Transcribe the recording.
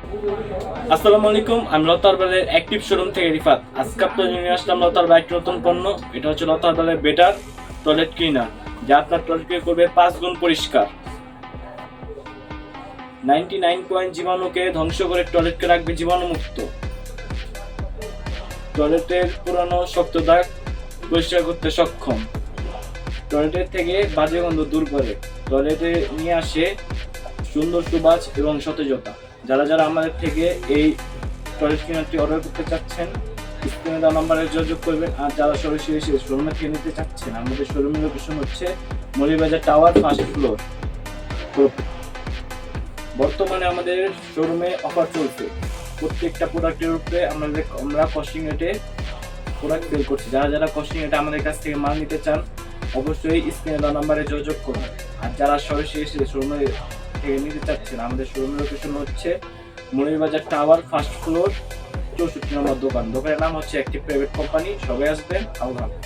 আসসালামু আলাইকুম, আমি লতারবালের অ্যাক্টিভ শোরুম থেকে রিফাত। আজকে আপনাদের নিয়ে আসলাম লতারবাল একটি নতুন পণ্য। এটা হচ্ছে লতারবালের বেটার টয়লেট ক্লিনার, যা আপনার টয়লেটকে করবে 5 গুণ পরিষ্কার। 99 জীবাণুকে ধ্বংস করে টয়লেটকে রাখবে জীবাণুমুক্ত। টয়লেটের পুরানো শক্ত দাগ পরিষ্কার করতে সক্ষম। টয়লেটের থেকে বাজে গন্ধ দূর করে। টয়লেটে নিয়ে আসে সুন্দর সুবাস এবং সতেজতা। যারা যারা আমাদের থেকে এই টয়লেট ক্লিনারটি অর্ডার করতে চাচ্ছেন, স্ক্রিনে দেওয়া নাম্বারে যোগাযোগ করবেন। আর যারা সরাসরি এসে শোরুমে থেকে নিতে চাচ্ছেন, আমাদের শোরুমের লোকেশন হচ্ছে মৌলভীবাজার টাওয়ার, ফার্স্ট ফ্লোর। তো বর্তমানে আমাদের শোরুমে অফার চলছে। প্রত্যেকটা প্রোডাক্টের উপরে আমরা কস্টিং রেটে প্রোডাক্ট সেল করছি। যারা যারা কস্টিং রেটে আমাদের কাছ থেকে মাল নিতে চান, অবশ্যই স্ক্রিনে দেওয়া নাম্বারে যোগাযোগ করুন। আর যারা সরাসরি এসে শোরুমে থেকে নিতে চাচ্ছেন, আমাদের শোরুমের লোকেশন হচ্ছে মৌলভীবাজার টাওয়ার, ফার্স্ট ফ্লোর, 64 নম্বর দোকান। দোকানের নাম হচ্ছে অ্যাক্টিভ প্রাইভেট কোম্পানি। সবাই আসবেন। আল্লাহ হাফেজ।